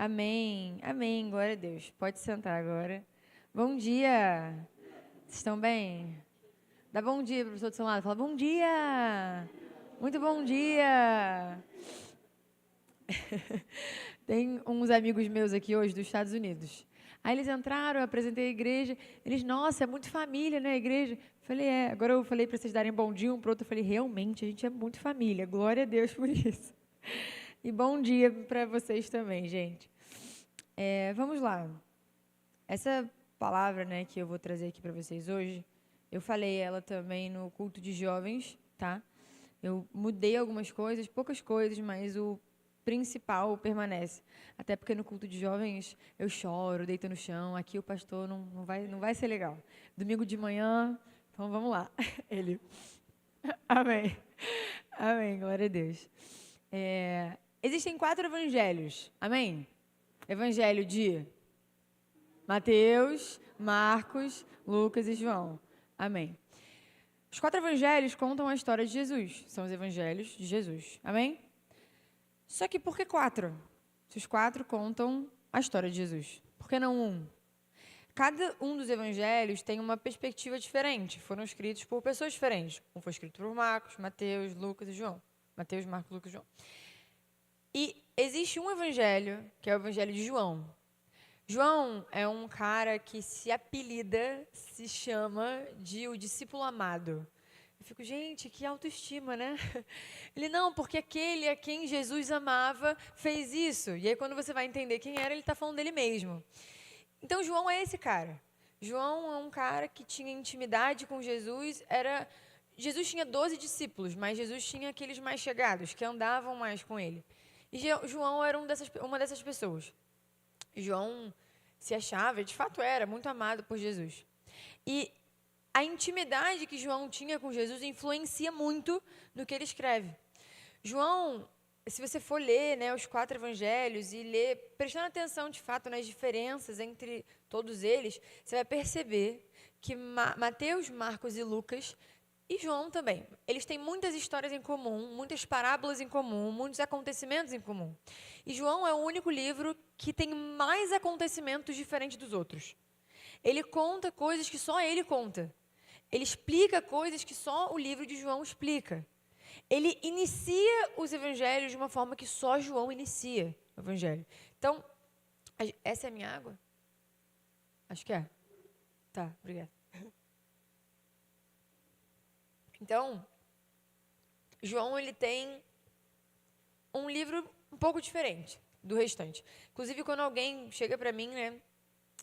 Amém. Amém. Glória a Deus. Pode sentar agora. Bom dia. Vocês estão bem? Dá bom dia para o pessoal do seu lado. Fala bom dia. Muito bom dia. Tem uns amigos meus aqui hoje dos Estados Unidos. Aí eles entraram, eu apresentei a igreja. Eles, nossa, é muito família, né, a igreja? Falei, é. Agora eu falei para vocês darem bom dia um para o outro. Eu falei, realmente, a gente é muito família. Glória a Deus por isso. E bom dia para vocês também, gente. Vamos lá. Essa palavra, né, que eu vou trazer aqui para vocês hoje, eu falei ela também no culto de jovens, tá? Eu mudei algumas coisas, poucas coisas, mas o principal permanece. Até porque no culto de jovens eu choro, deito no chão. Aqui o pastor não vai ser legal. Domingo de manhã, então vamos lá. Ele. Amém. Amém, glória a Deus. Existem 4 evangelhos, amém? Evangelho de Mateus, Marcos, Lucas e João, amém? Os 4 evangelhos contam a história de Jesus, são os evangelhos de Jesus, amém? Só que por que 4? Se os 4 contam a história de Jesus, por que não um? Cada um dos evangelhos tem uma perspectiva diferente, foram escritos por pessoas diferentes. Um foi escrito por Marcos, Mateus, Lucas e João. Mateus, Marcos, Lucas e João. E existe um evangelho, que é o evangelho de João. João é um cara que se apelida, se chama de o discípulo amado. Eu fico, gente, que autoestima, né? Ele, não, porque aquele a quem Jesus amava fez isso. E aí, quando você vai entender quem era, ele está falando dele mesmo. Então, João é esse cara. João é um cara que tinha intimidade com Jesus. Jesus tinha 12 discípulos, mas Jesus tinha aqueles mais chegados, que andavam mais com ele. E João era uma dessas pessoas. João se achava, de fato era, muito amado por Jesus. E a intimidade que João tinha com Jesus influencia muito no que ele escreve. João, se você for ler, né, os 4 evangelhos e ler, prestando atenção de fato nas diferenças entre todos eles, você vai perceber que Mateus, Marcos e Lucas, e João também, eles têm muitas histórias em comum, muitas parábolas em comum, muitos acontecimentos em comum. E João é o único livro que tem mais acontecimentos diferentes dos outros. Ele conta coisas que só ele conta. Ele explica coisas que só o livro de João explica. Ele inicia os evangelhos de uma forma que só João inicia o evangelho. Então, essa é a minha água? Acho que é. Tá, obrigada. Então, João, ele tem um livro um pouco diferente do restante. Inclusive, quando alguém chega para mim, né?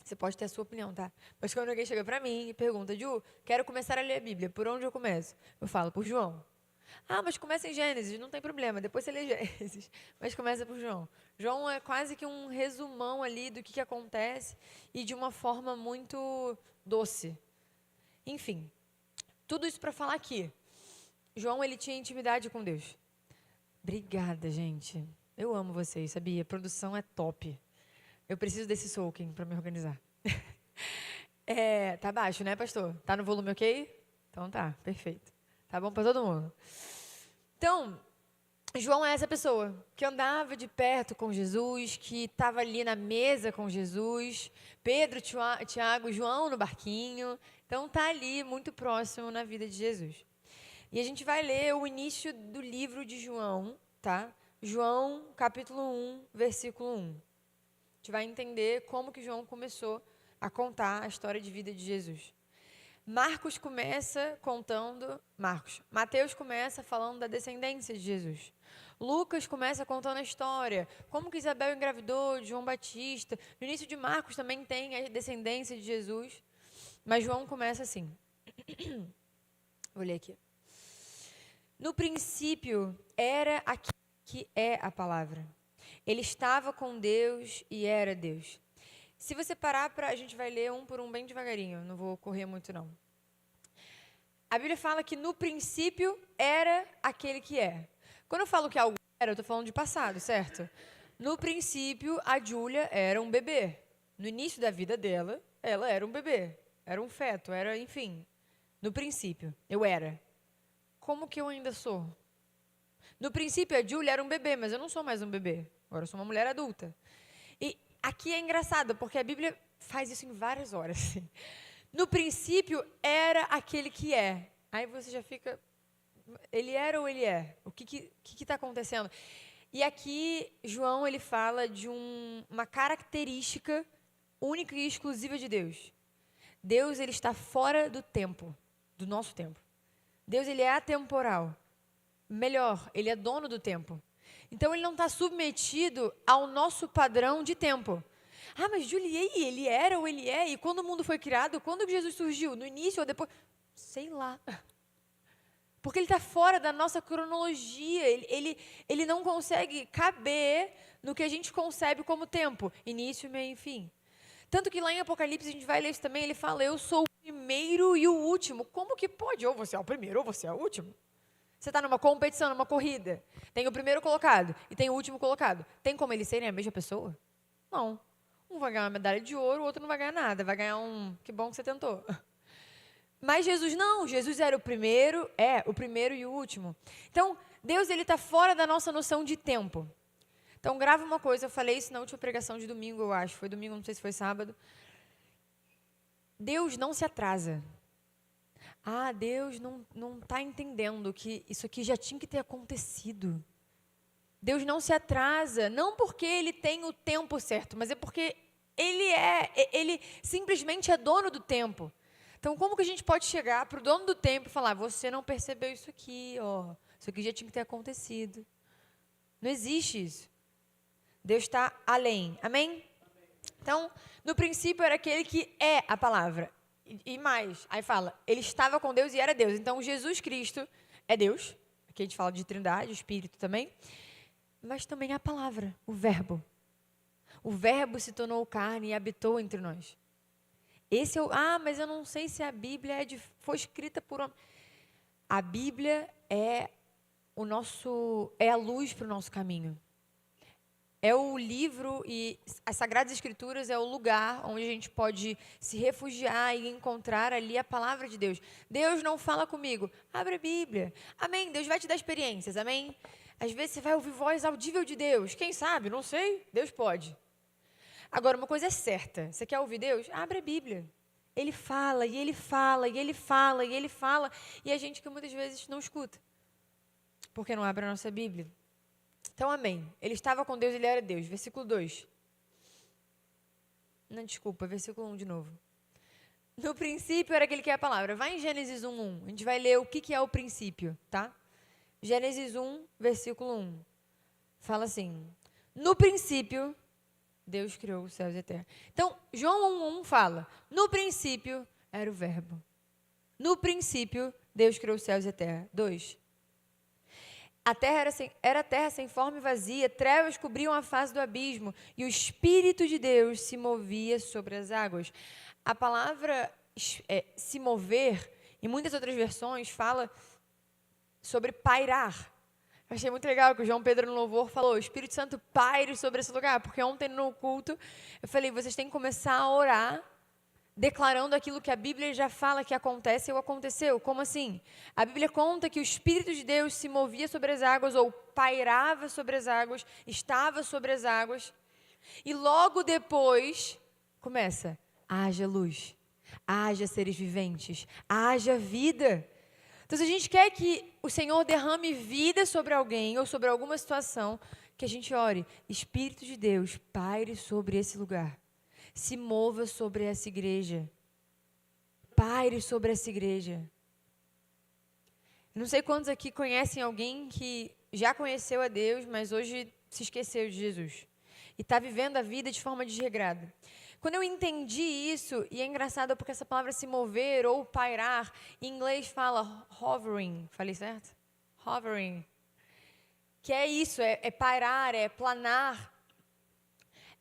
Você pode ter a sua opinião, tá? Mas quando alguém chega para mim e pergunta, Ju, quero começar a ler a Bíblia, por onde eu começo? Eu falo, por João. Ah, mas começa em Gênesis, não tem problema, depois você lê Gênesis. Mas começa por João. João é quase que um resumão ali do que acontece e de uma forma muito doce. Enfim, tudo isso para falar que João, ele tinha intimidade com Deus. Obrigada, gente. Eu amo vocês, sabia? A produção é top. Eu preciso desse soaking para me organizar. Tá baixo, né, pastor? Tá no volume ok? Então tá, perfeito. Tá bom para todo mundo. Então, João é essa pessoa que andava de perto com Jesus, que estava ali na mesa com Jesus. Pedro, Tiago, João no barquinho. Então, tá ali muito próximo na vida de Jesus. E a gente vai ler o início do livro de João, tá? João, capítulo 1, versículo 1. A gente vai entender como que João começou a contar a história de vida de Jesus. Mateus começa falando da descendência de Jesus. Lucas começa contando a história, como que Isabel engravidou de João Batista. No início de Marcos também tem a descendência de Jesus. Mas João começa assim. Vou ler aqui. No princípio era aquele que é a palavra. Ele estava com Deus e era Deus. Se você parar a gente vai ler um por um bem devagarinho, não vou correr muito não. A Bíblia fala que no princípio era aquele que é. Quando eu falo que algo era, eu estou falando de passado, certo? No princípio, a Júlia era um bebê. No início da vida dela, ela era um bebê. Era um feto, enfim. No princípio, eu era. Como que eu ainda sou? No princípio, a Júlia era um bebê, mas eu não sou mais um bebê. Agora eu sou uma mulher adulta. E aqui é engraçado, porque a Bíblia faz isso em várias horas. No princípio, era aquele que é. Aí você já fica, ele era ou ele é? O que está acontecendo? E aqui, João, ele fala de uma característica única e exclusiva de Deus. Deus, ele está fora do tempo, do nosso tempo. Deus, ele é atemporal. Melhor, ele é dono do tempo. Então, ele não está submetido ao nosso padrão de tempo. Ah, mas Julie, e aí, ele era ou ele é? E quando o mundo foi criado? Quando que Jesus surgiu? No início ou depois? Sei lá. Porque ele está fora da nossa cronologia. Ele não consegue caber no que a gente concebe como tempo. Início, meio e fim. Tanto que lá em Apocalipse, a gente vai ler isso também, ele fala, eu sou o primeiro e o último. Como que pode? Ou você é o primeiro ou você é o último. Você está numa competição, numa corrida. Tem o primeiro colocado e tem o último colocado. Tem como eles serem a mesma pessoa? Não. Um vai ganhar uma medalha de ouro, o outro não vai ganhar nada. Vai ganhar que bom que você tentou. Mas Jesus não. Jesus era o primeiro e o último. Então, Deus, ele está fora da nossa noção de tempo. Então, grava uma coisa, eu falei isso na última pregação de domingo, eu acho. Foi domingo, não sei se foi sábado. Deus não se atrasa. Ah, Deus não está entendendo que isso aqui já tinha que ter acontecido. Deus não se atrasa, não porque Ele tem o tempo certo, mas é porque Ele simplesmente é dono do tempo. Então, como que a gente pode chegar para o dono do tempo e falar, você não percebeu isso aqui, ó, isso aqui já tinha que ter acontecido. Não existe isso. Deus está além. Amém? Então, no princípio era aquele que é a palavra. E mais, aí fala, ele estava com Deus e era Deus. Então, Jesus Cristo é Deus. Aqui a gente fala de trindade, Espírito também. Mas também a palavra, o verbo. O verbo se tornou carne e habitou entre nós. Esse é o... Ah, mas eu não sei se a Bíblia foi escrita por homem. A Bíblia é a luz para o nosso caminho. É o livro e as Sagradas Escrituras é o lugar onde a gente pode se refugiar e encontrar ali a palavra de Deus. Deus não fala comigo. Abre a Bíblia. Amém. Deus vai te dar experiências. Amém. Às vezes você vai ouvir voz audível de Deus. Quem sabe? Não sei. Deus pode. Agora, uma coisa é certa. Você quer ouvir Deus? Abre a Bíblia. Ele fala, e ele fala, e ele fala, e ele fala. E a gente que muitas vezes não escuta. Porque não abre a nossa Bíblia. Então, amém. Ele estava com Deus, ele era Deus. Versículo 2. Não, desculpa, versículo 1 de novo. No princípio era aquele que é a palavra. Vai em Gênesis 1:1. A gente vai ler o que é o princípio, tá? Gênesis 1, versículo 1. Fala assim: no princípio, Deus criou os céus e a terra. Então, João 1:1 fala: no princípio era o verbo. No princípio, Deus criou os céus e a terra. 2. A terra era terra sem forma e vazia, trevas cobriam a face do abismo, e o Espírito de Deus se movia sobre as águas. A palavra se mover, em muitas outras versões, fala sobre pairar. Eu achei muito legal que o João Pedro no louvor falou, o Espírito Santo paire sobre esse lugar, porque ontem no culto eu falei, vocês têm que começar a orar, declarando aquilo que a Bíblia já fala que acontece ou aconteceu. Como assim? A Bíblia conta que o Espírito de Deus se movia sobre as águas ou pairava sobre as águas, estava sobre as águas. E logo depois começa, haja luz, haja seres viventes, haja vida. Então, se a gente quer que o Senhor derrame vida sobre alguém ou sobre alguma situação, que a gente ore, Espírito de Deus, paire sobre esse lugar. Se mova sobre essa igreja. Paire sobre essa igreja. Não sei quantos aqui conhecem alguém que já conheceu a Deus, mas hoje se esqueceu de Jesus. E está vivendo a vida de forma desregrada. Quando eu entendi isso, e é engraçado porque essa palavra se mover ou pairar, em inglês fala hovering. Falei certo? Hovering. Que é isso, é pairar, é planar.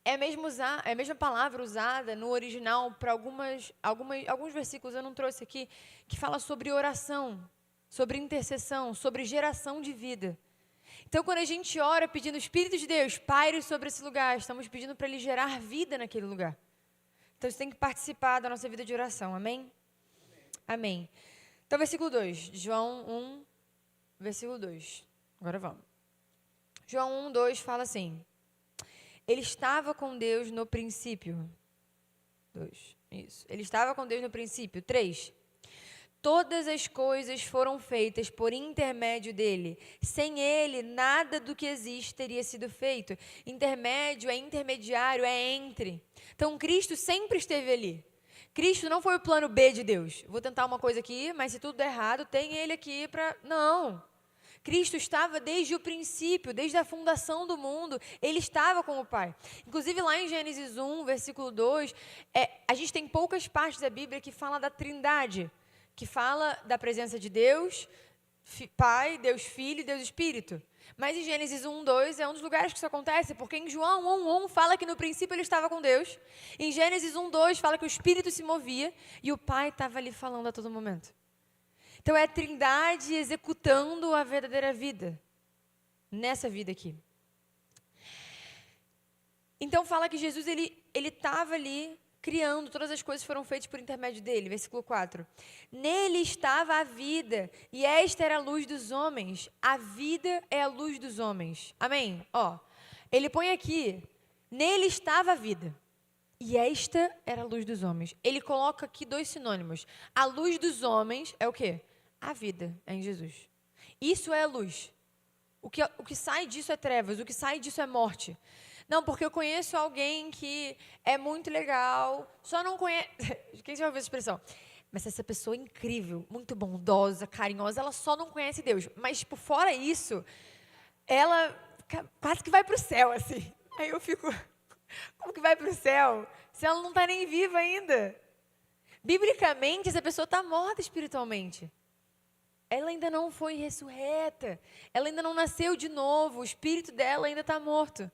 É a mesma palavra usada no original para alguns versículos, eu não trouxe aqui, que fala sobre oração, sobre intercessão, sobre geração de vida. Então, quando a gente ora pedindo o Espírito de Deus, paire sobre esse lugar, estamos pedindo para Ele gerar vida naquele lugar. Então, você tem que participar da nossa vida de oração, amém? Amém. Então, versículo 2, João 1, versículo 2. Agora vamos. João 1, 2 fala assim: Ele estava com Deus no princípio. 2. Isso. Ele estava com Deus no princípio. 3. Todas as coisas foram feitas por intermédio dele. Sem ele, nada do que existe teria sido feito. Intermédio é intermediário, é entre. Então, Cristo sempre esteve ali. Cristo não foi o plano B de Deus. Vou tentar uma coisa aqui, mas se tudo der errado, tem ele aqui para... Não. Cristo estava desde o princípio, desde a fundação do mundo, ele estava com o Pai. Inclusive lá em Gênesis 1, versículo 2, a gente tem poucas partes da Bíblia que fala da Trindade, que fala da presença de Deus, Pai, Deus Filho e Deus Espírito. Mas em Gênesis 1, 2 é um dos lugares que isso acontece, porque em João 1, 1 fala que no princípio ele estava com Deus, em Gênesis 1, 2 fala que o Espírito se movia e o Pai estava ali falando a todo momento. Então é a Trindade executando a verdadeira vida, nessa vida aqui. Então fala que Jesus, ele estava ali criando, todas as coisas foram feitas por intermédio dele, versículo 4. Nele estava a vida, e esta era a luz dos homens. A vida é a luz dos homens. Amém? Ó, ele põe aqui, nele estava a vida. E esta era a luz dos homens. Ele coloca aqui 2 sinônimos. A luz dos homens é o quê? A vida é em Jesus. Isso é a luz. O que sai disso é trevas, o que sai disso é morte. Não, porque eu conheço alguém que é muito legal, só não conhece... Quem já ouviu essa expressão? Mas essa pessoa é incrível, muito bondosa, carinhosa, ela só não conhece Deus. Mas, tipo, fora isso, ela quase que vai para o céu, assim. Aí eu fico... Como que vai para o céu se ela não está nem viva ainda? Biblicamente, essa pessoa está morta espiritualmente. Ela ainda não foi ressurreta. Ela ainda não nasceu de novo. O espírito dela ainda está morto.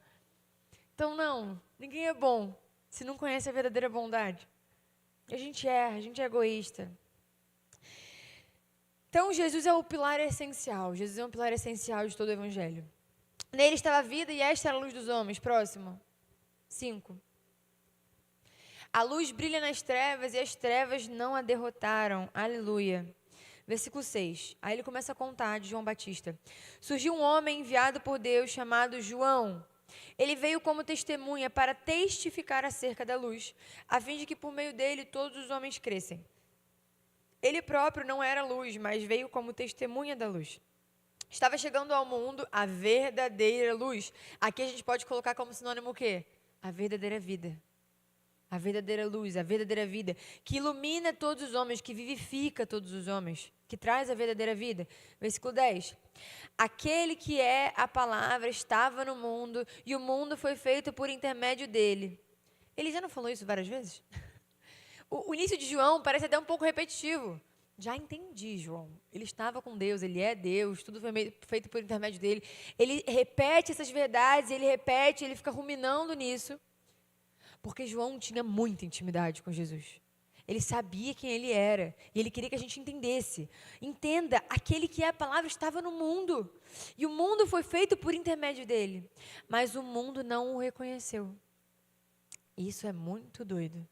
Então, não. Ninguém é bom se não conhece a verdadeira bondade. A gente é egoísta. Então, Jesus é o pilar essencial. Jesus é um pilar essencial de todo o evangelho. Nele estava a vida e esta era a luz dos homens. Próximo. 5. A luz brilha nas trevas e as trevas não a derrotaram. Aleluia. Versículo 6. Aí ele começa a contar de João Batista. Surgiu um homem enviado por Deus chamado João. Ele veio como testemunha para testificar acerca da luz, a fim de que por meio dele todos os homens crescem. Ele próprio não era luz, mas veio como testemunha da luz. Estava chegando ao mundo a verdadeira luz. Aqui a gente pode colocar como sinônimo o quê? A verdadeira vida. A verdadeira luz, a verdadeira vida, que ilumina todos os homens, que vivifica todos os homens, que traz a verdadeira vida. Versículo 10. Aquele que é a palavra estava no mundo e o mundo foi feito por intermédio dele. Ele já não falou isso várias vezes? O início de João parece até um pouco repetitivo. Já entendi, João. Ele estava com Deus, ele é Deus, tudo foi feito por intermédio dele. Ele repete essas verdades, ele fica ruminando nisso. Porque João tinha muita intimidade com Jesus. Ele sabia quem ele era. E ele queria que a gente entendesse. Entenda, aquele que é a palavra estava no mundo. E o mundo foi feito por intermédio dele. Mas o mundo não o reconheceu. Isso é muito doido.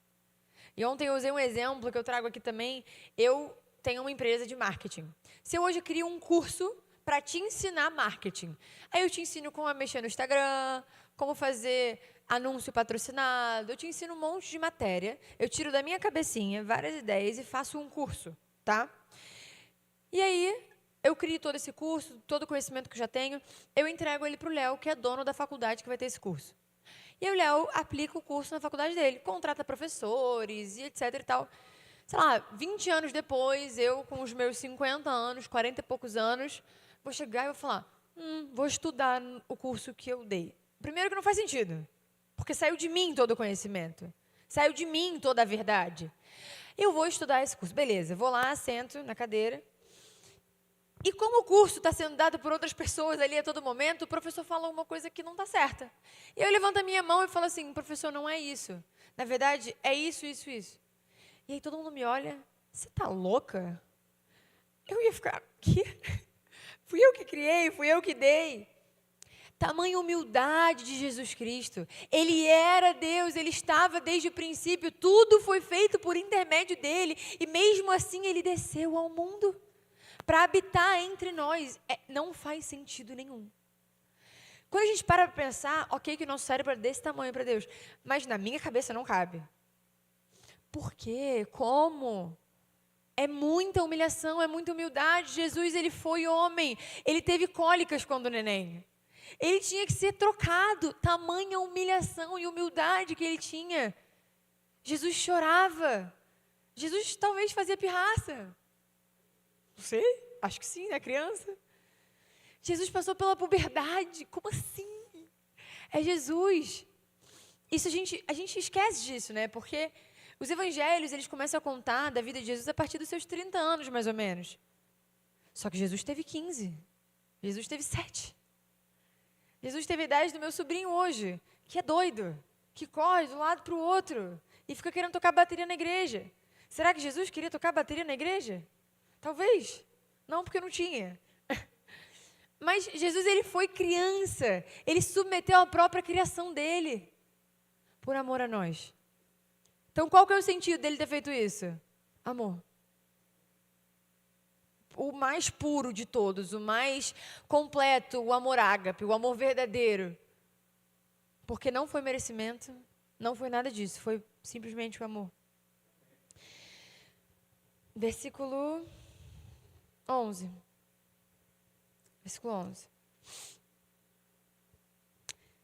E ontem eu usei um exemplo que eu trago aqui também. Eu tenho uma empresa de marketing. Se eu hoje crio um curso para te ensinar marketing. Aí eu te ensino como mexer no Instagram, como fazer anúncio patrocinado, eu te ensino um monte de matéria, eu tiro da minha cabecinha várias ideias e faço um curso, tá? E aí, eu crio todo esse curso, todo o conhecimento que eu já tenho, eu entrego ele para o Léo, que é dono da faculdade que vai ter esse curso. E aí o Léo aplica o curso na faculdade dele, contrata professores e etc e tal. Sei lá, 20 anos depois, eu com os meus 50 anos, 40 e poucos anos, vou chegar e vou falar, vou estudar o curso que eu dei. Primeiro que não faz sentido. Porque saiu de mim todo o conhecimento. Saiu de mim toda a verdade. Eu vou estudar esse curso. Beleza, vou lá, sento na cadeira. E como o curso está sendo dado por outras pessoas ali a todo momento, o professor fala uma coisa que não está certa. E eu levanto a minha mão e falo assim, professor, não é isso. Na verdade, é isso, isso, isso. E aí todo mundo me olha, você está louca? Eu ia ficar, quê? Fui eu que criei, fui eu que dei. Tamanha humildade de Jesus Cristo. Ele era Deus, ele estava desde o princípio, tudo foi feito por intermédio dele, e mesmo assim ele desceu ao mundo para habitar entre nós. Não faz sentido nenhum. Quando a gente para pra pensar, ok que o nosso cérebro é desse tamanho para Deus, mas na minha cabeça não cabe. Por quê? Como? É muita humilhação, é muita humildade. Jesus, ele foi homem. Ele teve cólicas quando neném. Ele tinha que ser trocado. Tamanha humilhação e humildade que ele tinha. Jesus chorava. Jesus talvez fazia pirraça. Não sei, acho que sim, né, criança? Jesus passou pela puberdade. Como assim? É Jesus. Isso a gente esquece disso, né? Porque os evangelhos, eles começam a contar da vida de Jesus a partir dos seus 30 anos, mais ou menos. Só que Jesus teve 15. Jesus teve 7. Jesus teve a idade do meu sobrinho hoje, que é doido, que corre de um lado para o outro e fica querendo tocar bateria na igreja. Será que Jesus queria tocar bateria na igreja? Talvez. Não, porque não tinha. Mas Jesus, ele foi criança. Ele submeteu a própria criação dele por amor a nós. Então, qual que é o sentido dele ter feito isso? Amor. O mais puro de todos, o mais completo, o amor ágape, o amor verdadeiro. Porque não foi merecimento, não foi nada disso, foi simplesmente o amor. Versículo 11. Versículo 11.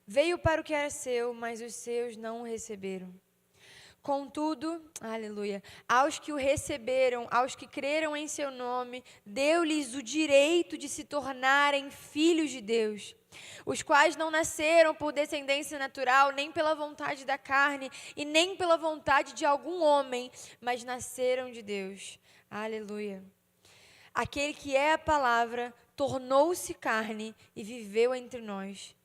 Veio para o que era seu, mas os seus não o receberam. Contudo, aleluia, aos que o receberam, aos que creram em seu nome, deu-lhes o direito de se tornarem filhos de Deus, os quais não nasceram por descendência natural, nem pela vontade da carne, e nem pela vontade de algum homem, mas nasceram de Deus. Aleluia. Aquele que é a palavra tornou-se carne e viveu entre nós.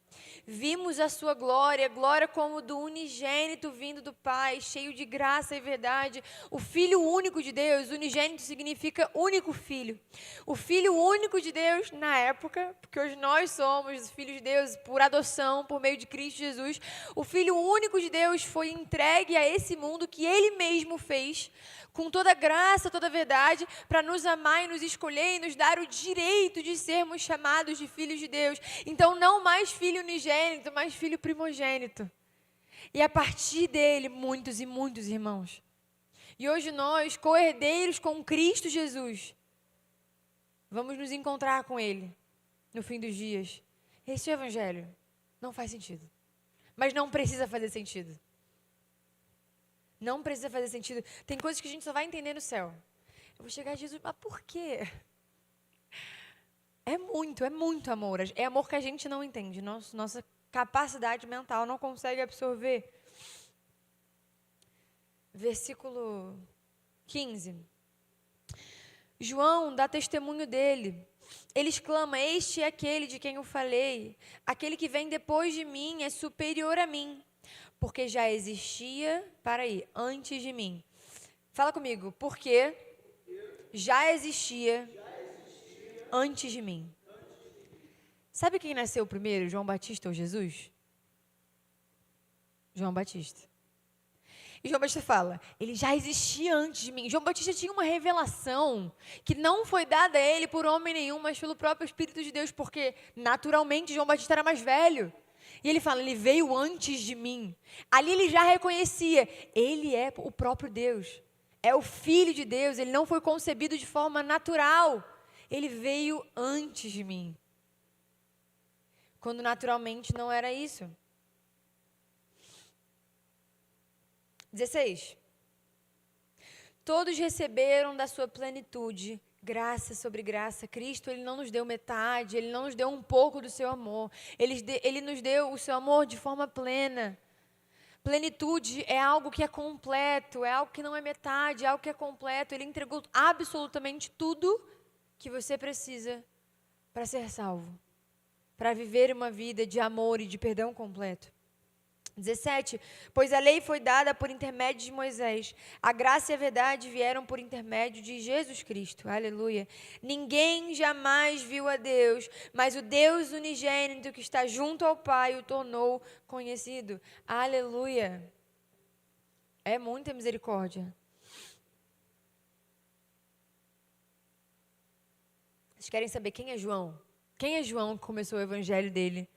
Vimos a sua glória, glória como do unigênito vindo do Pai, cheio de graça e verdade, o Filho único de Deus. Unigênito significa único filho. O Filho único de Deus na época, porque hoje nós somos filhos de Deus por adoção, por meio de Cristo Jesus. O Filho único de Deus foi entregue a esse mundo que Ele mesmo fez, com toda graça, toda verdade, para nos amar e nos escolher e nos dar o direito de sermos chamados de filhos de Deus. Então, não mais filho unigênito, mas filho primogênito. E a partir dele, muitos e muitos irmãos. E hoje nós, co-herdeiros com Cristo Jesus, vamos nos encontrar com Ele no fim dos dias. Esse é o Evangelho. Não faz sentido. Mas não precisa fazer sentido. Não precisa fazer sentido. Tem coisas que a gente só vai entender no céu. Eu vou chegar a Jesus, mas por quê? É muito amor. É amor que a gente não entende. Nossa capacidade mental não consegue absorver. Versículo 15. João dá testemunho dele. Ele exclama: este é aquele de quem eu falei. Aquele que vem depois de mim é superior a mim, porque já existia, antes de mim. Fala comigo, porque já existia antes de mim. Sabe quem nasceu primeiro, João Batista ou Jesus? João Batista. E João Batista fala, ele já existia antes de mim. João Batista tinha uma revelação que não foi dada a ele por homem nenhum, mas pelo próprio Espírito de Deus, porque naturalmente João Batista era mais velho. E ele fala, ele veio antes de mim. Ali ele já reconhecia, ele é o próprio Deus. É o Filho de Deus, ele não foi concebido de forma natural. Ele veio antes de mim. Quando naturalmente não era isso. 16. Todos receberam da sua plenitude, graça sobre graça. Cristo, Ele não nos deu metade, Ele não nos deu um pouco do seu amor. Ele nos deu o seu amor de forma plena. Plenitude é algo que é completo, é algo que não é metade, é algo que é completo. Ele entregou absolutamente tudo que você precisa para ser salvo, para viver uma vida de amor e de perdão completo. 17, pois a lei foi dada por intermédio de Moisés, a graça e a verdade vieram por intermédio de Jesus Cristo, aleluia. Ninguém jamais viu a Deus, mas o Deus unigênito que está junto ao Pai o tornou conhecido, aleluia. É muita misericórdia. Vocês querem saber quem é João? Quem é João que começou o evangelho dele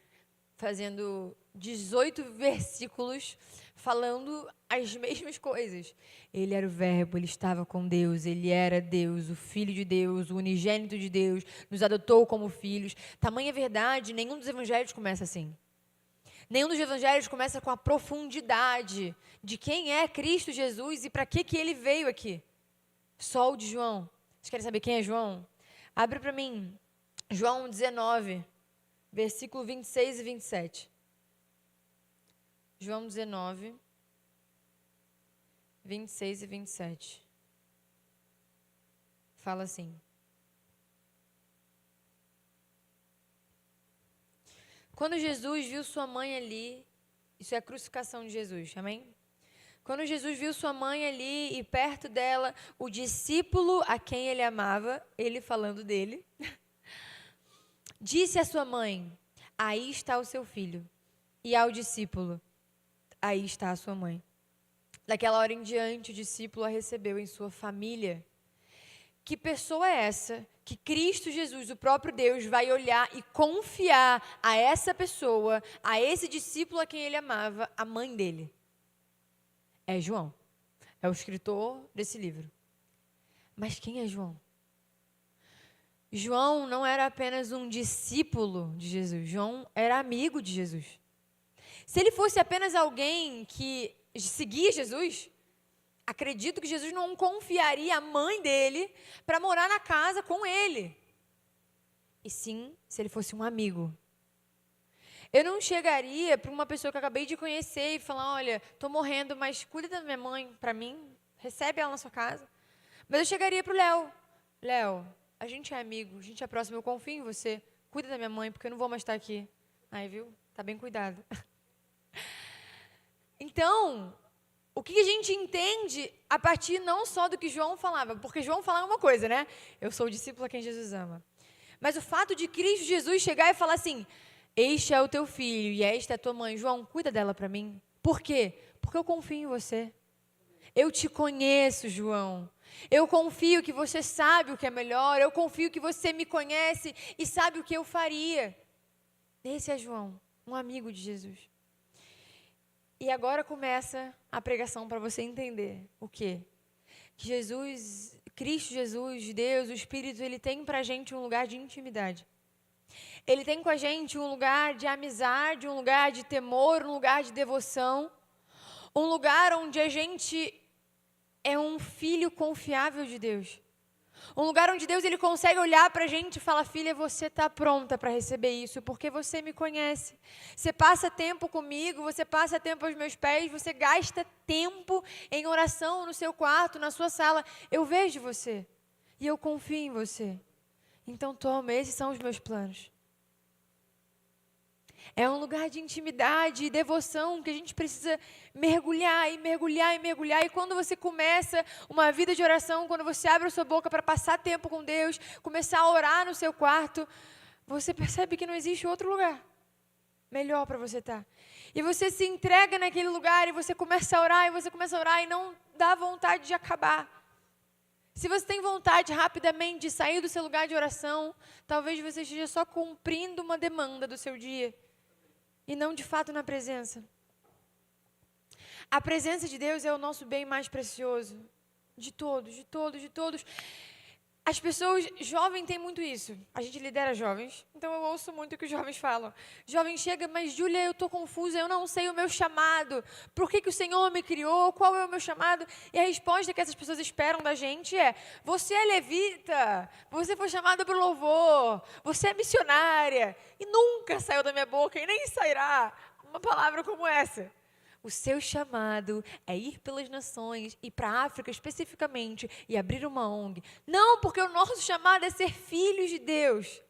fazendo 18 versículos falando as mesmas coisas. Ele era o Verbo, ele estava com Deus, ele era Deus, o Filho de Deus, o unigênito de Deus, nos adotou como filhos. Tamanha verdade, nenhum dos evangelhos começa assim. Nenhum dos evangelhos começa com a profundidade de quem é Cristo Jesus e para que ele veio aqui. Só o de João. Vocês querem saber quem é João? Abre para mim, João 19, versículo 26 e 27. João 19, 26 e 27. Fala assim. Quando Jesus viu sua mãe ali, isso é a crucificação de Jesus, amém? Quando Jesus viu sua mãe ali e perto dela, o discípulo a quem ele amava, ele falando dele, disse à sua mãe, aí está o seu filho. E ao discípulo, aí está a sua mãe. Daquela hora em diante, o discípulo a recebeu em sua família. Que pessoa é essa que Cristo Jesus, o próprio Deus, vai olhar e confiar a essa pessoa, a esse discípulo a quem ele amava, a mãe dele? É João. É o escritor desse livro. Mas quem é João? João não era apenas um discípulo de Jesus. João era amigo de Jesus. Se ele fosse apenas alguém que seguia Jesus, acredito que Jesus não confiaria a mãe dele para morar na casa com ele. E sim, se ele fosse um amigo. Eu não chegaria para uma pessoa que eu acabei de conhecer e falar, olha, estou morrendo, mas cuida da minha mãe para mim, recebe ela na sua casa. Mas eu chegaria para o Léo. Léo, a gente é amigo, a gente é próximo, eu confio em você. Cuida da minha mãe, porque eu não vou mais estar aqui. Aí, viu? Tá bem cuidado. Então, o que a gente entende a partir não só do que João falava, porque João falava uma coisa, né? Eu sou o discípulo a quem Jesus ama. Mas o fato de Cristo Jesus chegar e falar assim, este é o teu filho e esta é a tua mãe. João, cuida dela para mim. Por quê? Porque eu confio em você. Eu te conheço, João. Eu confio que você sabe o que é melhor. Eu confio que você me conhece e sabe o que eu faria. Esse é João, um amigo de Jesus. E agora começa a pregação para você entender o quê? Que Jesus, Cristo Jesus, Deus, o Espírito, ele tem para a gente um lugar de intimidade. Ele tem com a gente um lugar de amizade, um lugar de temor, um lugar de devoção, um lugar onde a gente é um filho confiável de Deus. Um lugar onde Deus ele consegue olhar para a gente e falar, filha, você está pronta para receber isso, porque você me conhece. Você passa tempo comigo, você passa tempo aos meus pés, você gasta tempo em oração no seu quarto, na sua sala. Eu vejo você e eu confio em você. Então toma, esses são os meus planos. É um lugar de intimidade e devoção que a gente precisa mergulhar e mergulhar e mergulhar. E quando você começa uma vida de oração, quando você abre a sua boca para passar tempo com Deus, começar a orar no seu quarto, você percebe que não existe outro lugar melhor para você estar. E você se entrega naquele lugar e você começa a orar, e você começa a orar e não dá vontade de acabar. Se você tem vontade rapidamente de sair do seu lugar de oração, talvez você esteja só cumprindo uma demanda do seu dia e não de fato na presença. A presença de Deus é o nosso bem mais precioso. De todos, de todos, de todos. As pessoas, jovem tem muito isso. A gente lidera jovens, então eu ouço muito o que os jovens falam. Jovem chega, mas Júlia, eu estou confusa, eu não sei o meu chamado. Por que o Senhor me criou? Qual é o meu chamado? E a resposta que essas pessoas esperam da gente é, você é levita, você foi chamada para o louvor, você é missionária. E nunca saiu da minha boca, e nem sairá uma palavra como essa. O seu chamado é ir pelas nações, ir para a África especificamente e abrir uma ONG. Não, porque o nosso chamado é ser filhos de Deus.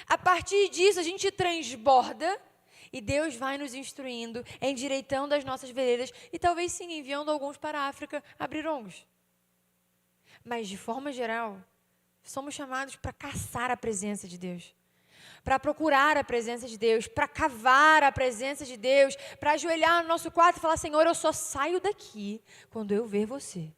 A partir disso, a gente transborda e Deus vai nos instruindo, endireitando as nossas veredas e talvez sim enviando alguns para a África abrir ONGs. Mas, de forma geral, somos chamados para caçar a presença de Deus. Para procurar a presença de Deus, para cavar a presença de Deus, para ajoelhar no nosso quarto e falar, Senhor, eu só saio daqui quando eu ver você.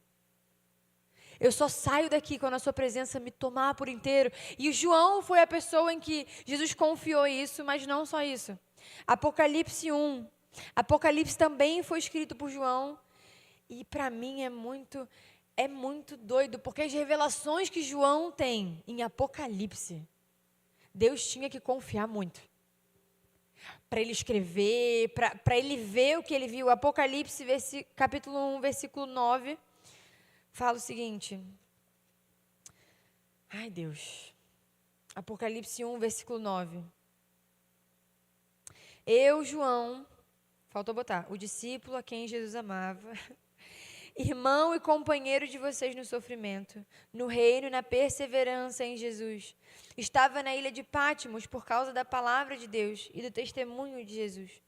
Eu só saio daqui quando a sua presença me tomar por inteiro. E o João foi a pessoa em que Jesus confiou isso, mas não só isso. Apocalipse 1. Apocalipse também foi escrito por João. E para mim é muito doido, porque as revelações que João tem em Apocalipse, Deus tinha que confiar muito. Para ele escrever, para ele ver o que ele viu. Apocalipse, capítulo 1, versículo 9, fala o seguinte. Ai, Deus. Apocalipse 1, versículo 9. Eu, João, faltou botar, o discípulo a quem Jesus amava, irmão e companheiro de vocês no sofrimento, no reino e na perseverança em Jesus. Estava na ilha de Patmos por causa da palavra de Deus e do testemunho de Jesus.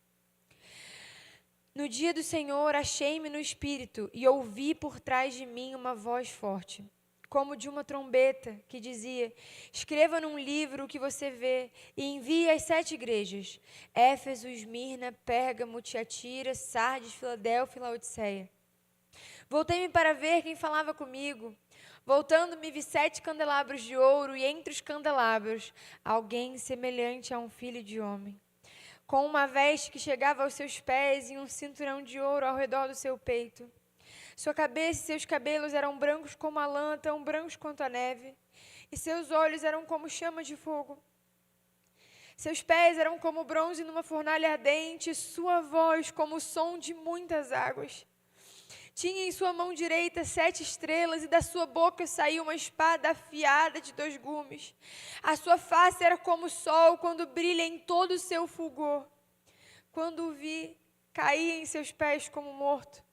No dia do Senhor, achei-me no espírito e ouvi por trás de mim uma voz forte, como de uma trombeta, que dizia: escreva num livro o que você vê e envie às 7 igrejas: Éfeso, Esmirna, Pérgamo, Tiatira, Sardes, Filadélfia e Laodiceia. Voltei-me para ver quem falava comigo. Voltando-me, vi 7 candelabros de ouro, e entre os candelabros, alguém semelhante a um filho de homem, com uma veste que chegava aos seus pés e um cinturão de ouro ao redor do seu peito. Sua cabeça e seus cabelos eram brancos como a lã, tão brancos quanto a neve, e seus olhos eram como chamas de fogo. Seus pés eram como bronze numa fornalha ardente, e sua voz como o som de muitas águas. Tinha em sua mão direita 7 estrelas, e da sua boca saía uma espada afiada de 2 gumes. A sua face era como o sol quando brilha em todo o seu fulgor. Quando o vi, caí em seus pés como morto.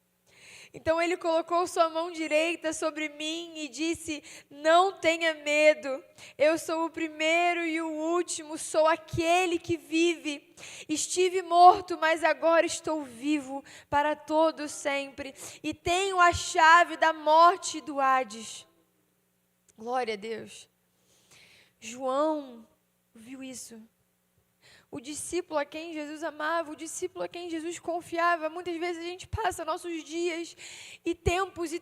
Então ele colocou sua mão direita sobre mim e disse: não tenha medo, eu sou o primeiro e o último, sou aquele que vive. Estive morto, mas agora estou vivo para todo sempre, e tenho a chave da morte e do Hades. Glória a Deus. João viu isso. O discípulo a quem Jesus amava, o discípulo a quem Jesus confiava. Muitas vezes a gente passa nossos dias e tempos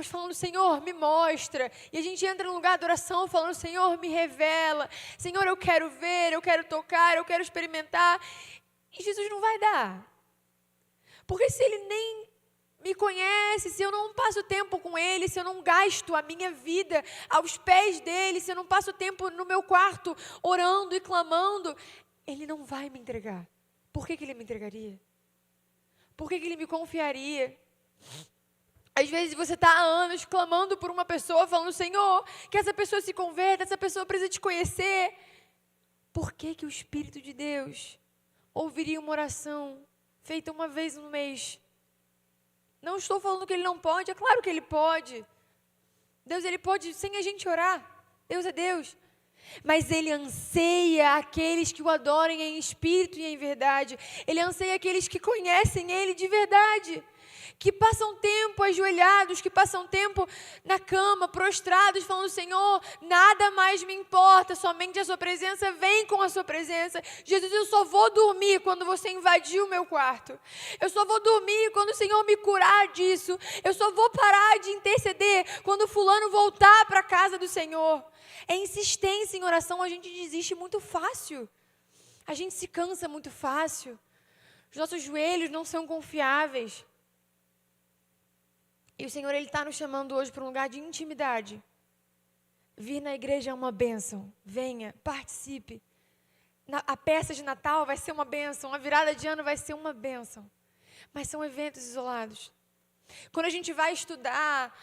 falando: Senhor, me mostra. E a gente entra no lugar de oração falando: Senhor, me revela. Senhor, eu quero ver, eu quero tocar, eu quero experimentar. E Jesus não vai dar. Porque se Ele nem me conhece, se eu não passo tempo com Ele, se eu não gasto a minha vida aos pés dEle, se eu não passo tempo no meu quarto orando e clamando, Ele não vai me entregar. Por que Ele me entregaria? Por que Ele me confiaria? Às vezes você está há anos clamando por uma pessoa, falando: Senhor, que essa pessoa se converta, essa pessoa precisa te conhecer. Por que o Espírito de Deus ouviria uma oração feita uma vez no mês? Não estou falando que Ele não pode, é claro que Ele pode. Deus, Ele pode sem a gente orar. Deus é Deus. Mas Ele anseia aqueles que o adorem em espírito e em verdade. Ele anseia aqueles que conhecem Ele de verdade, que passam tempo ajoelhados, que passam tempo na cama, prostrados, falando: Senhor, nada mais me importa, somente a sua presença, vem com a sua presença. Jesus, eu só vou dormir quando você invadir o meu quarto. Eu só vou dormir quando o Senhor me curar disso. Eu só vou parar de interceder quando fulano voltar para a casa do Senhor. É insistência em oração, a gente desiste muito fácil. A gente se cansa muito fácil. Os nossos joelhos não são confiáveis. E o Senhor, Ele está nos chamando hoje para um lugar de intimidade. Vir na igreja é uma bênção. Venha, participe. A peça de Natal vai ser uma bênção. A virada de ano vai ser uma bênção. Mas são eventos isolados. Quando a gente vai estudar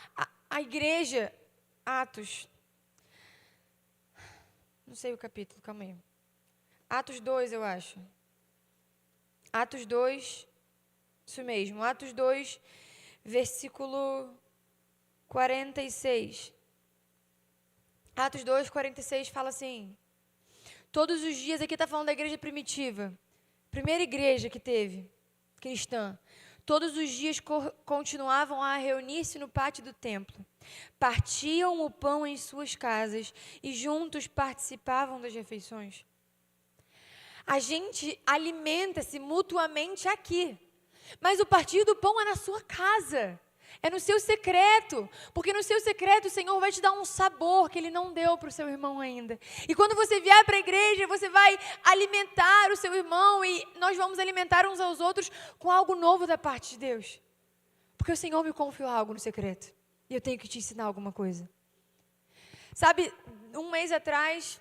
a igreja, Atos, não sei o capítulo, calma aí. Atos 2, eu acho. Atos 2, isso mesmo, Atos 2, versículo 46. Atos 2, 46 fala assim: todos os dias, aqui está falando da igreja primitiva, primeira igreja que teve, cristã. Todos os dias continuavam a reunir-se no pátio do templo. Partiam o pão em suas casas e juntos participavam das refeições. A gente alimenta-se mutuamente aqui, mas o partir do pão é na sua casa. É no seu secreto, porque no seu secreto o Senhor vai te dar um sabor que Ele não deu para o seu irmão ainda. E quando você vier para a igreja, você vai alimentar o seu irmão e nós vamos alimentar uns aos outros com algo novo da parte de Deus. Porque o Senhor me confiou algo no secreto e eu tenho que te ensinar alguma coisa. Sabe, um mês atrás,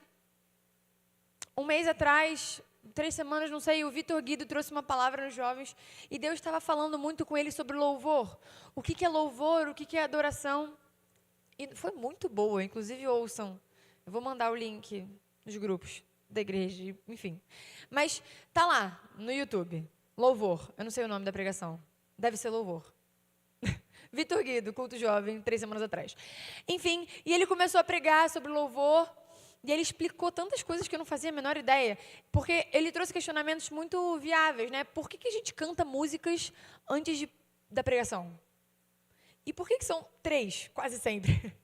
3 semanas, não sei, o Vitor Guido trouxe uma palavra nos jovens e Deus estava falando muito com ele sobre louvor. O que é louvor, o que é adoração. E foi muito boa, inclusive ouçam. Eu vou mandar o link nos grupos da igreja, enfim. Mas tá lá, no YouTube, louvor. Eu não sei o nome da pregação. Deve ser louvor. Vitor Guido, culto jovem, 3 semanas atrás. Enfim, e ele começou a pregar sobre louvor. E ele explicou tantas coisas que eu não fazia a menor ideia, porque ele trouxe questionamentos muito viáveis, né? Por que a gente canta músicas antes da pregação? E por que são 3, quase sempre?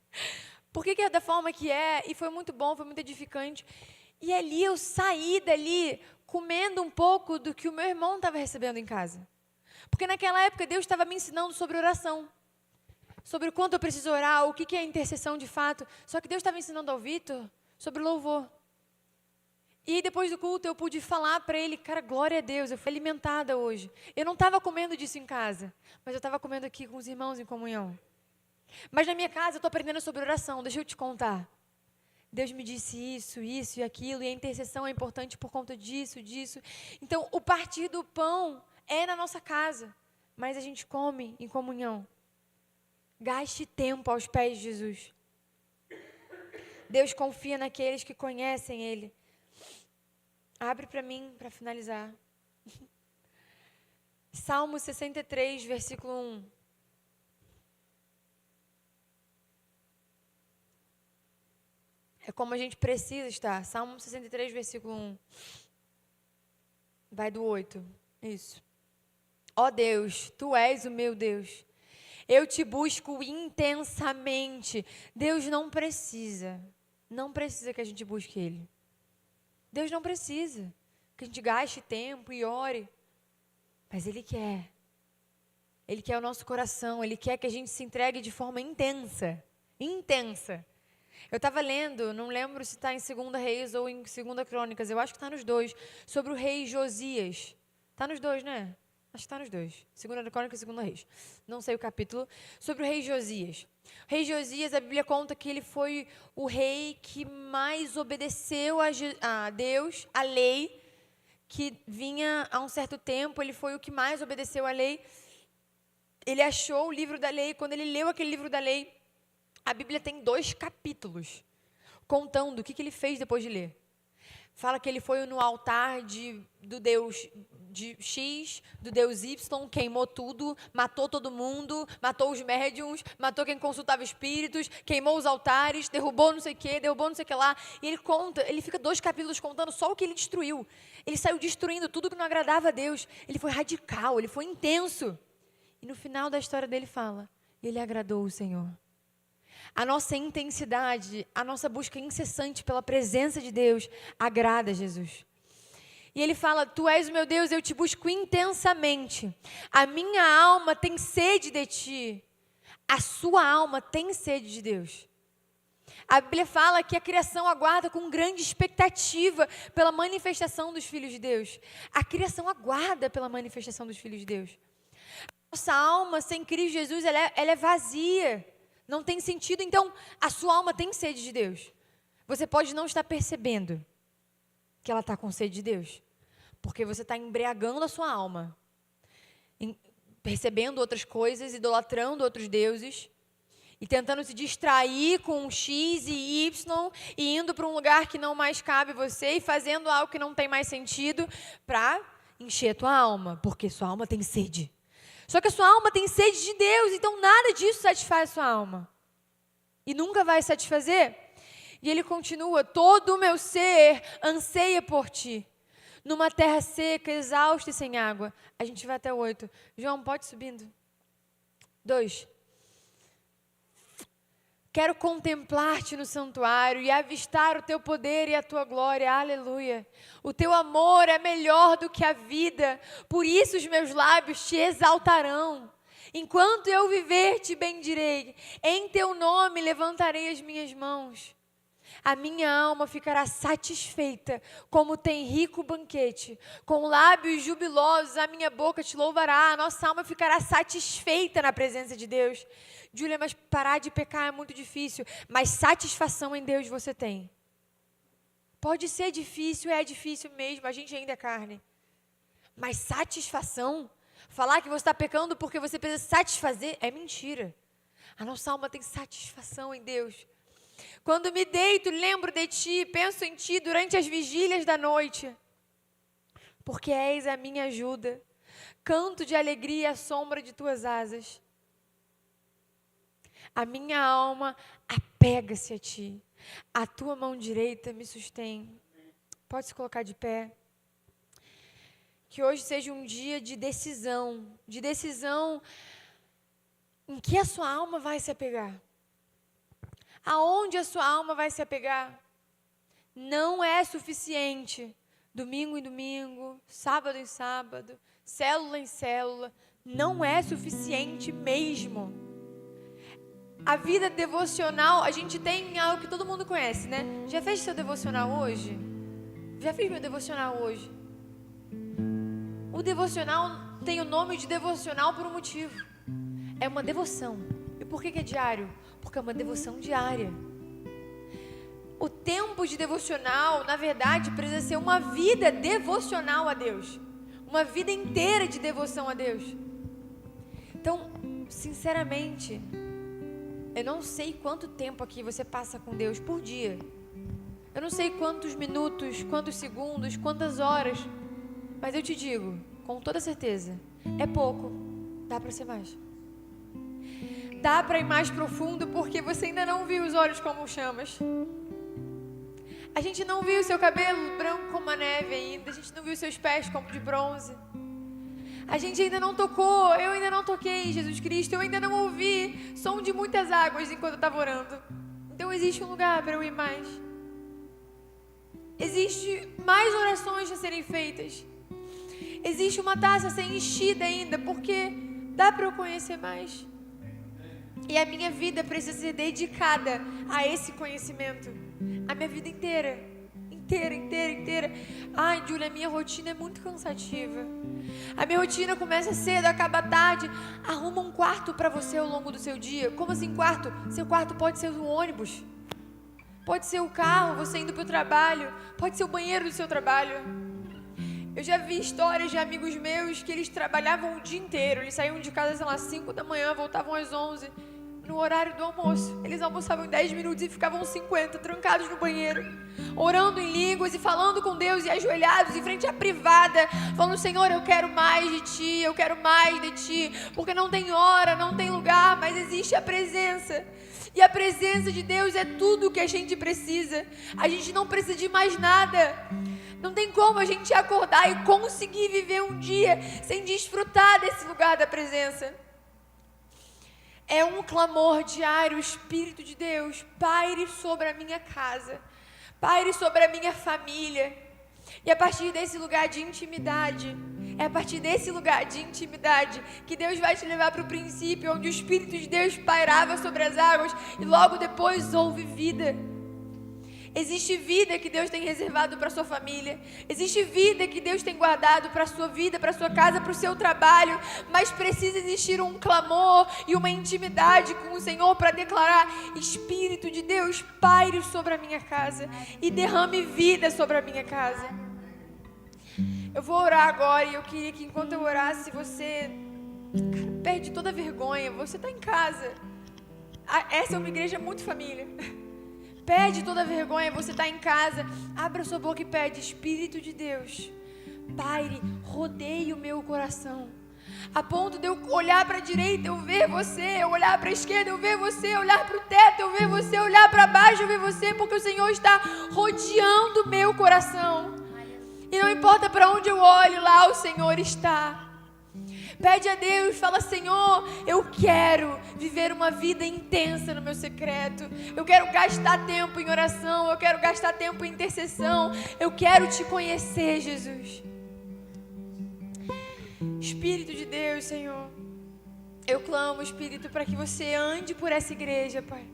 Por que é da forma que é? E foi muito bom, foi muito edificante. E ali eu saí dali comendo um pouco do que o meu irmão estava recebendo em casa. Porque naquela época Deus estava me ensinando sobre oração. Sobre o quanto eu preciso orar, o que é intercessão de fato. Só que Deus estava ensinando ao Vitor sobre louvor. E depois do culto eu pude falar para ele, cara, glória a Deus, eu fui alimentada hoje. Eu não estava comendo disso em casa, mas eu estava comendo aqui com os irmãos em comunhão. Mas na minha casa eu estou aprendendo sobre oração, deixa eu te contar. Deus me disse isso e aquilo, e a intercessão é importante por conta disso. Então, o partir do pão é na nossa casa, mas a gente come em comunhão. Gaste tempo aos pés de Jesus. Deus confia naqueles que conhecem Ele. Abre para mim, para finalizar. Salmo 63, versículo 1. É como a gente precisa estar. Salmo 63, versículo 1. Vai do 8. Isso. Ó Deus, Tu és o meu Deus. Eu te busco intensamente. Deus não precisa que a gente busque Ele. Deus não precisa que a gente gaste tempo e ore. Mas Ele quer. Ele quer o nosso coração. Ele quer que a gente se entregue de forma intensa. Intensa. Eu estava lendo, não lembro se está em 2 Reis ou em 2 Crônicas, eu acho que está nos dois, sobre o rei Josias. Está nos dois, né? Acho que está nos dois. 2 Crônicas e 2 Reis. Não sei o capítulo. Sobre o rei Josias. O rei Josias, a Bíblia conta que ele foi o rei que mais obedeceu a Deus, a lei, que vinha há um certo tempo. Ele foi o que mais obedeceu a lei. Ele achou o livro da lei. Quando ele leu aquele livro da lei, a Bíblia tem 2 capítulos contando o que ele fez depois de ler. Fala que ele foi no altar do Deus de X, do Deus Y, queimou tudo, matou todo mundo, matou os médiuns, matou quem consultava espíritos, queimou os altares, derrubou não sei o que, derrubou não sei o que lá. E ele conta, ele fica 2 capítulos contando só o que ele destruiu. Ele saiu destruindo tudo que não agradava a Deus. Ele foi radical, ele foi intenso. E no final da história dele fala, ele agradou o Senhor. A nossa intensidade, a nossa busca incessante pela presença de Deus agrada a Jesus. E ele fala, Tu és o meu Deus, eu te busco intensamente. A minha alma tem sede de Ti. A sua alma tem sede de Deus. A Bíblia fala que a criação aguarda com grande expectativa pela manifestação dos filhos de Deus. A criação aguarda pela manifestação dos filhos de Deus. Nossa alma sem Cristo Jesus, ela é vazia. Não tem sentido, então a sua alma tem sede de Deus. Você pode não estar percebendo que ela está com sede de Deus, porque você está embriagando a sua alma, percebendo outras coisas, idolatrando outros deuses, e tentando se distrair com X e Y, e indo para um lugar que não mais cabe você, e fazendo algo que não tem mais sentido, para encher a tua alma, porque sua alma tem sede. Só que a sua alma tem sede de Deus, então nada disso satisfaz a sua alma. E nunca vai satisfazer. E ele continua, todo o meu ser anseia por ti. Numa terra seca, exausta e sem água. A gente vai até o 8. João, pode ir subindo. 2. Quero contemplar-te no santuário e avistar o teu poder e a tua glória. Aleluia. O teu amor é melhor do que a vida. Por isso os meus lábios te exaltarão. Enquanto eu viver, te bendirei. Em teu nome levantarei as minhas mãos. A minha alma ficará satisfeita, como tem rico banquete. Com lábios jubilosos, a minha boca te louvará. A nossa alma ficará satisfeita na presença de Deus. Júlia, mas parar de pecar é muito difícil. Mas satisfação em Deus você tem. Pode ser difícil, é difícil mesmo, a gente ainda é carne. Mas satisfação, falar que você está pecando porque você precisa satisfazer, é mentira. A nossa alma tem satisfação em Deus. Quando me deito, lembro de ti, penso em ti durante as vigílias da noite. Porque és a minha ajuda. Canto de alegria à sombra de tuas asas. A minha alma apega-se a ti. A tua mão direita me sustém. Pode se colocar de pé. Que hoje seja um dia de decisão em que a sua alma vai se apegar. Aonde a sua alma vai se apegar? Não é suficiente. Domingo em domingo, sábado em sábado, célula em célula. Não é suficiente mesmo. A vida devocional, a gente tem algo que todo mundo conhece, né? Já fez seu devocional hoje? Já fiz meu devocional hoje. O devocional tem o nome de devocional por um motivo. É uma devoção. E por que é diário? Porque é uma devoção diária. O tempo de devocional, na verdade, precisa ser uma vida devocional a Deus. Uma vida inteira de devoção a Deus. Então, sinceramente, eu não sei quanto tempo aqui você passa com Deus por dia. Eu não sei quantos minutos, quantos segundos, quantas horas. Mas eu te digo, com toda certeza, é pouco. Dá para ser mais. Dá para ir mais profundo porque você ainda não viu os olhos como chamas. A gente não viu seu cabelo branco como a neve ainda. A gente não viu seus pés como de bronze. A gente ainda não tocou, eu ainda não toquei Jesus Cristo. Eu ainda não ouvi som de muitas águas enquanto eu estava orando. Então existe um lugar para eu ir mais. Existe mais orações a serem feitas. Existe uma taça a ser enchida ainda, porque dá para eu conhecer mais. E a minha vida precisa ser dedicada a esse conhecimento. A minha vida inteira. Inteira. Ai, Júlia, a minha rotina é muito cansativa. A minha rotina começa cedo, acaba tarde. Arruma um quarto para você ao longo do seu dia. Como assim quarto? Seu quarto pode ser o ônibus. Pode ser o carro, você indo para o trabalho. Pode ser o banheiro do seu trabalho. Eu já vi histórias de amigos meus que eles trabalhavam o dia inteiro. Eles saíam de casa, sei lá, 5 da manhã, voltavam às 11. No horário do almoço. Eles almoçavam em 10 minutos e ficavam 50 trancados no banheiro, orando em línguas e falando com Deus e ajoelhados em frente à privada, falando: Senhor, eu quero mais de Ti, eu quero mais de Ti, porque não tem hora, não tem lugar, mas existe a presença. E a presença de Deus é tudo o que a gente precisa. A gente não precisa de mais nada. Não tem como a gente acordar e conseguir viver um dia sem desfrutar desse lugar da presença. É um clamor diário, o Espírito de Deus, paire sobre a minha casa, paire sobre a minha família. E a partir desse lugar de intimidade, é a partir desse lugar de intimidade que Deus vai te levar para o princípio, onde o Espírito de Deus pairava sobre as águas e logo depois houve vida. Existe vida que Deus tem reservado para a sua família. Existe vida que Deus tem guardado para a sua vida, para a sua casa, para o seu trabalho. Mas precisa existir um clamor e uma intimidade com o Senhor para declarar: Espírito de Deus, paire sobre a minha casa e derrame vida sobre a minha casa. Eu vou orar agora e eu queria que enquanto eu orasse você perde toda a vergonha. Você está em casa. Essa é uma igreja muito família. Pede toda a vergonha, você está em casa, abra sua boca e pede: Espírito de Deus, paire, rodeie o meu coração, a ponto de eu olhar para a direita, eu ver você, eu olhar para a esquerda, eu ver você, olhar para o teto, eu ver você, olhar para baixo, eu ver você, porque o Senhor está rodeando o meu coração, e não importa para onde eu olho, lá o Senhor está. Pede a Deus, fala: Senhor, eu quero viver uma vida intensa no meu secreto. Eu quero gastar tempo em oração, eu quero gastar tempo em intercessão. Eu quero te conhecer, Jesus. Espírito de Deus, Senhor, Eu clamo, Espírito, para que você ande por essa igreja, Pai.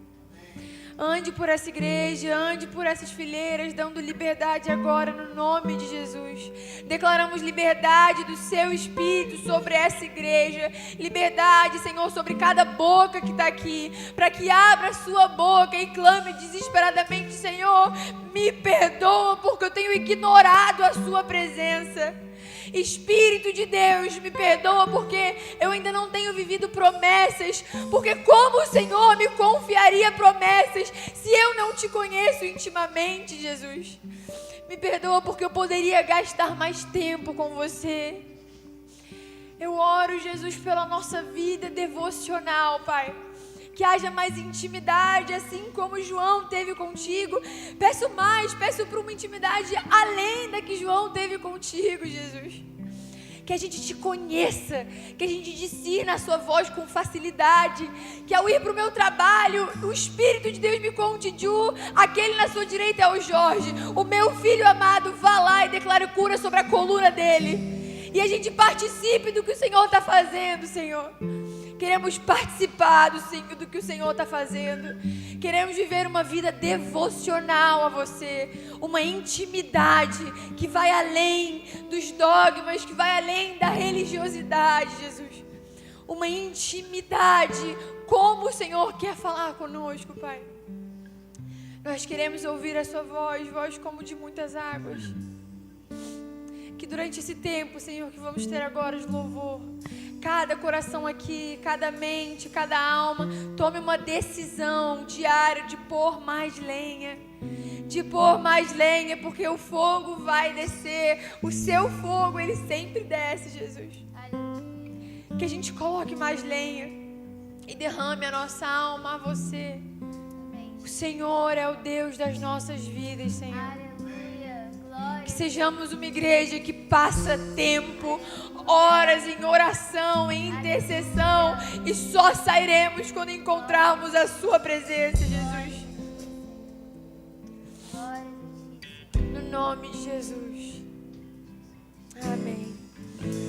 Ande por essa igreja, ande por essas fileiras, dando liberdade agora no nome de Jesus. Declaramos liberdade do seu Espírito sobre essa igreja. Liberdade, Senhor, sobre cada boca que está aqui. Para que abra a sua boca e clame desesperadamente: Senhor, me perdoa porque eu tenho ignorado a sua presença. Espírito de Deus, me perdoa porque eu ainda não tenho vivido promessas. Porque como o Senhor me confiaria promessas se eu não te conheço intimamente, Jesus? Me perdoa porque eu poderia gastar mais tempo com você. Eu oro, Jesus, pela nossa vida devocional, Pai. Que haja mais intimidade, assim como João teve contigo. Peço mais, peço por uma intimidade além da que João teve contigo, Jesus. Que a gente te conheça, que a gente discirna a sua voz com facilidade. Que ao ir para o meu trabalho, o Espírito de Deus me conte: Ju, aquele na sua direita é o Jorge. O meu filho amado, vá lá e declare cura sobre a coluna dele. E a gente participe do que o Senhor está fazendo, Senhor. Queremos participar do que o Senhor está fazendo. Queremos viver uma vida devocional a você. Uma intimidade que vai além dos dogmas, que vai além da religiosidade, Jesus. Uma intimidade como o Senhor quer falar conosco, Pai. Nós queremos ouvir a sua voz, voz como de muitas águas. Que durante esse tempo, Senhor, que vamos ter agora de louvor, cada coração aqui, cada mente, cada alma, tome uma decisão diária de pôr mais lenha. De pôr mais lenha, porque o fogo vai descer. O seu fogo, ele sempre desce, Jesus. Que a gente coloque mais lenha e derrame a nossa alma a você. O Senhor é o Deus das nossas vidas, Senhor. Que sejamos uma igreja que passa tempo, horas em oração, em intercessão, e só sairemos quando encontrarmos a sua presença, Jesus. No nome de Jesus. Amém.